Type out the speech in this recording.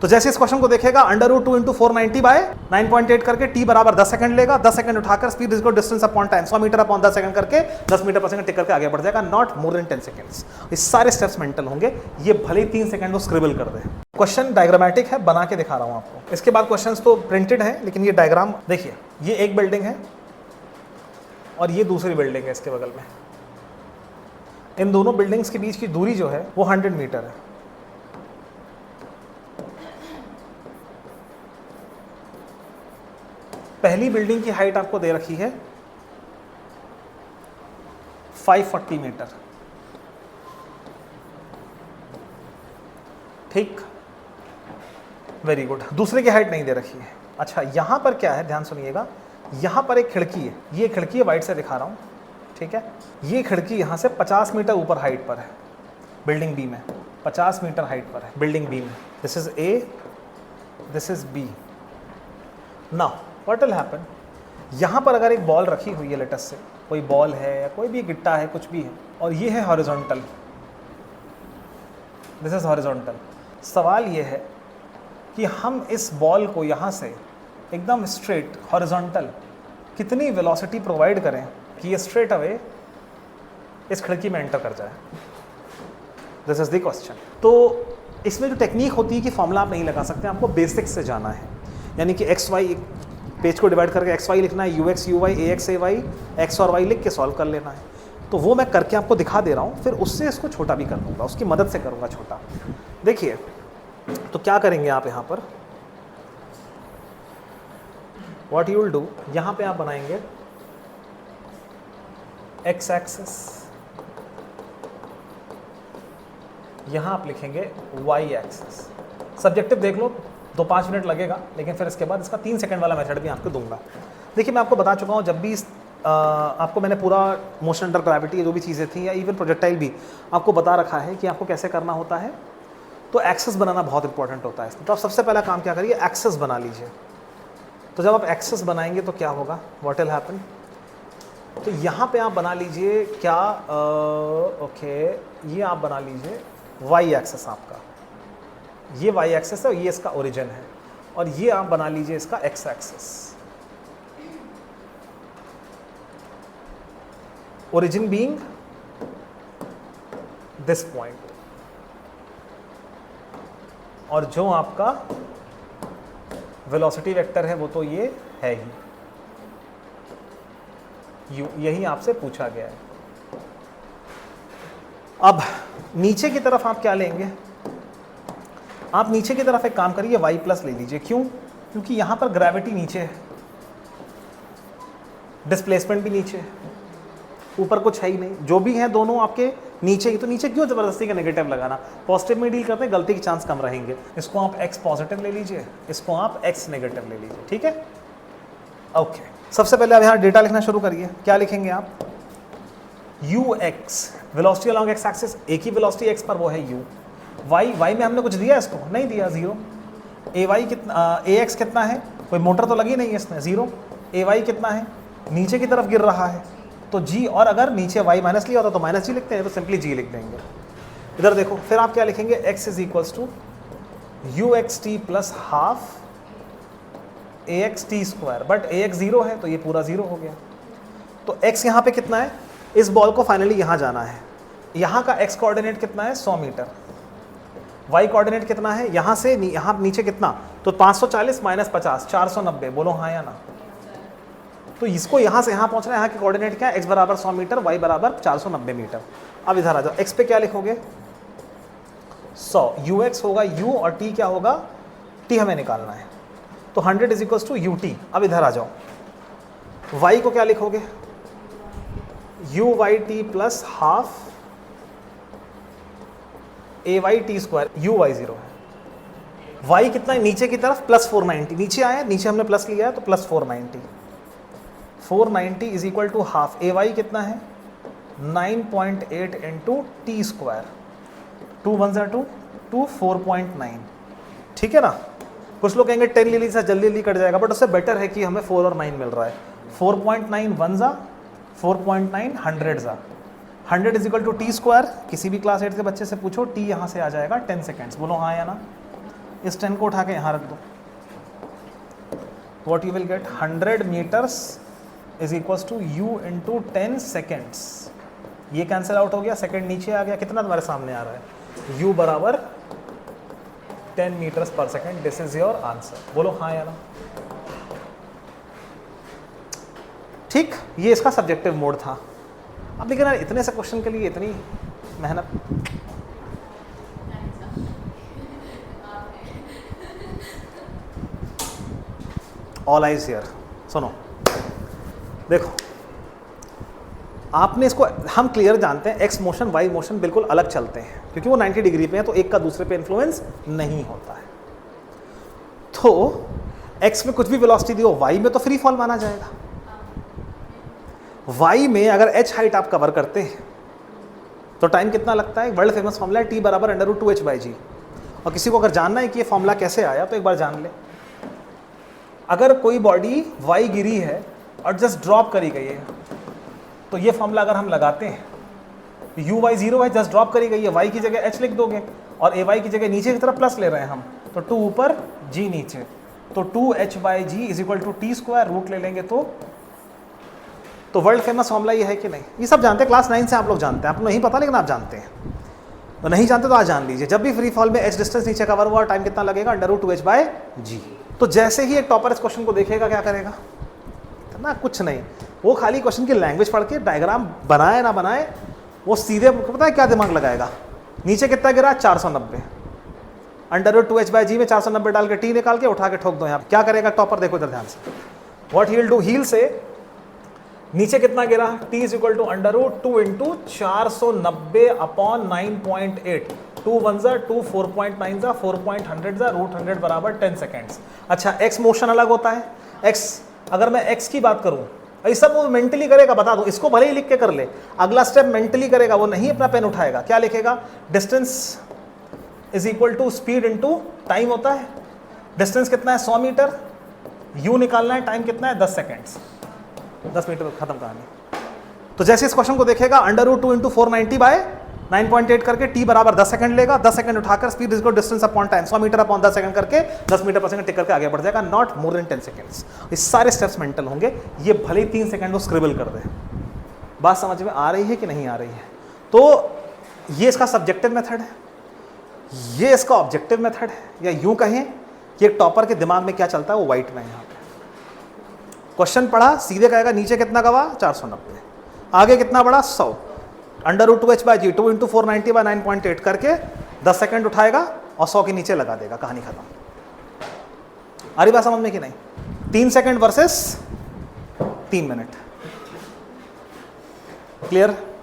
तो जैसे इस क्वेश्चन को देखेगा √2 × 490 बाय 9.8 करके t बराबर 10 सेकंड लेगा, 10 सेकंड उठाकर speed is equal distance upon time 100 metre upon 10 second करके 10 मीटर पर सेकंड टिक करके आगे बढ़ जाएगा, नॉट मोर देन 10 सेकंड्स। ये सारे स्टेप्स मेंटल होंगे, ये भले 3 सेकंड को स्क्रिबल कर दे। क्वेश्चन डायग्रामेटिक है, बना के दिखा रहा हूं आपको। इसके बाद क्वेश्चंस तो प्रिंटेड है, लेकिन ये डायग्राम देखिए, ये एक बिल्डिंग है और ये दूसरी बिल्डिंग है इसके बगल में। इन दोनों बिल्डिंग्स के बीच की दूरी जो है वो 100 मीटर है। पहली बिल्डिंग की हाइट आपको दे रखी है 540 मीटर, ठीक, वेरी गुड। दूसरे की हाइट नहीं दे रखी है। अच्छा, यहां पर क्या है, ध्यान सुनिएगा, यहां पर एक खिड़की है, ये खिड़की है, वाइट से दिखा रहा हूं, ठीक है। ये खिड़की यहां से 50 मीटर ऊपर हाइट पर है, बिल्डिंग बी में 50 मीटर हाइट पर है, बिल्डिंग बी में। This is A, this is B. Now what will happen, यहाँ पर अगर एक बॉल रखी हुई है, लेटस से कोई बॉल है या कोई भी गिट्टा है, कुछ भी है, और ये है हॉरिजॉन्टल, दिस इज हॉरिजॉन्टल। सवाल ये है कि हम इस बॉल को यहाँ से एकदम स्ट्रेट हॉरिजॉन्टल कितनी वेलोसिटी प्रोवाइड करें कि ये स्ट्रेट अवे इस खिड़की में एंटर कर जाए। This is the question. तो इसमें जो टेक्निक होती है कि फॉर्मूला आप नहीं लगा सकते, आपको बेसिक्स से जाना है, यानी कि एक्स वाई, पेज को डिवाइड करके एक्स वाई लिखना है, u x u y, a x a y, x और वाई लिख के सॉल्व कर लेना है। तो वो मैं करके आपको दिखा दे रहा हूँ, फिर उससे इसको छोटा भी कर दूँगा, उसकी मदद से करूँगा छोटा। देखिए, तो क्या करेंगे आप यहाँ पर, व्हाट यू विल डू, यहाँ पे आप बनाएंगे एक्स एक्सिस, यहाँ आप लिखेंगे वाई एक्सिस। सब्जेक्टिव देख लो, 2-5 मिनट लगेगा, लेकिन फिर इसके बाद इसका 3 सेकंड वाला मेथड भी आपको दूंगा। देखिए, मैं आपको बता चुका हूँ, जब भी आपको मैंने पूरा मोशन अंडर ग्रेविटी, जो भी चीज़ें थी, या इवन प्रोजेक्टाइल भी आपको बता रखा है कि आपको कैसे करना होता है। तो एक्सेस बनाना बहुत इंपॉर्टेंट होता है इसमें। तो आप सबसे पहला काम क्या करिए, एक्सेस बना लीजिए। तो जब आप एक्सेस बनाएंगे तो क्या होगा, व्हाट विल हैपन, तो यहाँ पे आप बना लीजिए क्या, ओके, ये आप बना लीजिए वाई एक्सेस आपका, ये वाई एक्सेस है, ये इसका ओरिजिन है, और ये आप बना लीजिए इसका x axis. Origin being this point, और जो आपका वेलोसिटी वेक्टर है वो तो ये है ही, यही आपसे पूछा गया है। अब नीचे की तरफ आप क्या लेंगे, आप नीचे की तरफ एक काम करिए, y प्लस ले लीजिए। क्यों, क्योंकि यहां पर ग्रेविटी नीचे है, डिस्प्लेसमेंट भी नीचे है, ऊपर कुछ है ही नहीं, जो भी है दोनों आपके नीचे ही। तो नीचे क्यों जबरदस्ती का नेगेटिव लगाना, पॉजिटिव में डील करते हैं, गलती के चांस कम रहेंगे। इसको आप x पॉजिटिव ले लीजिए, इसको आप x नेगेटिव ले लीजिए, ठीक है, ओके। सबसे पहले आप यहाँ डेटा लिखना शुरू करिए। क्या लिखेंगे आप, ux, velocity along x axis, एक ही वेलोसिटी x पर, वो है u। y में हमने कुछ दिया इसको, नहीं दिया, 0। ay कितना, ax कितना है, कोई मोटर तो लगी नहीं है इसमें, 0। ay कितना है, नीचे की तरफ गिर रहा है, तो g, और अगर नीचे y माइनस लिया होता तो माइनस g लिखते हैं, तो सिंपली g लिख देंगे। इधर देखो, फिर आप क्या लिखेंगे, x is equals to uxt plus half axt square, but ax 0 है तो ये पूरा 0 हो गया। तो x यहाँ पे कितना है, इस बॉल को फाइनली यहाँ जाना है, यहाँ का x कोऑर्डिनेट कितना है, 100 मीटर, y कोऑर्डिनेट कितना है, यहाँ से यहाँ नीचे कितना, तो 540 माइनस 50, 490, बोलो हाँ या ना। तो इसको यहाँ से यहाँ पहुँचना है, यहाँ के कोऑर्डिनेट क्या है, x बराबर 100 मीटर, y बराबर 490 मीटर। अब इधर आ जाओ, x पे क्या लिखोगे, 100, ux होगा u, और t क्या होगा, t हमें निकालना है, तो 100 इज इक्वल्स टू ut। अब इधर आ जाओ, y को क्या लिखोगे, uyt plus half ayt square, uy 0 है, y कितना है, नीचे की तरफ प्लस 490, नीचे आया, नीचे हमने प्लस लिया है तो plus 490, 490 is equal to half, ay कितना है, 9.8 इंटू टी स्क्वायर, 2 1 2 2 4.9, ठीक है ना। कुछ लोग कहेंगे 10 ले लीजिए, जल्दी जल्दी कट जाएगा, बट उससे बेटर है कि हमें 4 और 9 मिल रहा है। 4.9 1 जा, 4.9 100 जा, 100 is equal to t square. किसी भी क्लास 8 के बच्चे से पूछो, टी यहाँ से आ जाएगा 10 सेकेंड्स, बोलो हाँ या ना। इस 10 को उठा के यहाँ रख दो, what you will get 100 meters is equals to u into 10 seconds। ये कैंसिल आउट हो गया, सेकंड नीचे आ गया, कितना तुम्हारे सामने आ रहा है, u बराबर 10 meters per second। This is your answer. बोलो हाँ या ना। ठीक, ये इसका सब्जेक्टिव मोड था। अब लेकिन यार इतने से क्वेश्चन के लिए इतनी मेहनत। ऑल आइज हियर, सुनो देखो, आपने इसको, हम क्लियर जानते हैं एक्स मोशन वाई मोशन बिल्कुल अलग चलते हैं क्योंकि वो 90 डिग्री पे है, तो एक का दूसरे पे इन्फ्लुएंस नहीं होता है। तो एक्स में कुछ भी वेलोसिटी दी हो, वाई में तो फ्री फॉल माना जाएगा। वाई में अगर एच हाइट आप कवर करते हैं तो टाइम कितना लगता है, वर्ल्ड फेमस फॉर्मूला है टी बराबर √2h/g। और किसी को अगर जानना है कि ये फॉर्मूला कैसे आया तो एक बार जान ले। अगर कोई बॉडी वाई गिरी है और जस्ट ड्रॉप करी गई है, तो ये फॉर्मूला अगर हम लगाते हैं, यू वाई 0 है, जस्ट ड्रॉप करी गई है, वाई की जगह एच लिख दोगे और ए वाई की जगह नीचे की तरफ प्लस ले रहे हैं हम, तो 2 ऊपर जी नीचे, तो 2h/g is equal to t², root ले लेंगे तो वर्ल्ड फेमस फॉर्मूला ये है कि नहीं। ये सब जानते हैं, क्लास 9 से आप लोग जानते हैं, आपको नहीं पता लेकिन आप जानते हैं। तो नहीं जानते तो आज जान लीजिए, जब भी फ्री फॉल में h डिस्टेंस नीचे कवर हुआ, टाइम कितना लगेगा, √2h/g। तो जैसे ही एक टॉपर इस क्वेश्चन को देखेगा क्या करेगा ना, कुछ नहीं, वो खाली क्वेश्चन की लैंग्वेज पढ़ के डायग्राम बनाए ना बनाए, वो सीधे पता है क्या दिमाग लगाएगा, नीचे कितना गिरा 490, √2h/g में 490 डाल के टी निकाल के उठा के ठोक दो। यहाँ क्या करेगा टॉपर, देखो इधर ध्यान से, व्हाट ही विल डू, हील से नीचे कितना गिरा, t is equal to √2 into 490 upon 9.8, 2 1 जा 2, 4.9 जा 4.100 जा √100 बराबर 10 सेकेंड्स। अच्छा, x मोशन अलग होता है, x अगर मैं x की बात करूं, ये सब वो मेंटली करेगा, बता दूं, इसको भले ही लिख के कर ले, अगला स्टेप मेंटली करेगा, वो नहीं अपना पेन उठाएगा, क्या लिखेगा, distance is equal to speed into time होता है, डिस्टेंस कितना है 100 मीटर, u निकालना है, टाइम कितना है 10 सेकेंड्स, 10 मीटर खत्म कहानी। तो जैसे इस क्वेश्चन को देखेगा, √2 इंटू 490 बाय 9.8 करके t बराबर 10 सेकंड लेगा, 10 सेकंड उठाकर speed is equal distance upon time, 100 metre upon 10 second करके 10 मीटर पर सेकंड टिक करके आगे बढ़ जाएगा, नॉट मोर देन 10 सेकंड्स। ये सारे स्टेप्स मेंटल होंगे, ये भले ही 3 सेकंड को स्क्रिबल कर दे। बात समझ में आ रही है कि नहीं आ रही है। तो ये इसका सब्जेक्टिव मेथड है, ये इसका ऑब्जेक्टिव मेथड है, या यूं कहें कि एक टॉपर के दिमाग में क्या चलता है वो वाइट में यहाँ पे क्वेश्चन पढ़ा, सीधे कहेगा नीचे कितना गवा 490, आगे कितना बड़ा 100, √2h/g 2 इंटू 490 बाय 9.8 करके 10 सेकंड उठाएगा और 100 के नीचे लगा देगा, कहानी खत्म। आ रही बात समझ में कि नहीं, 3 सेकंड वर्सेस 3 मिनट, क्लियर।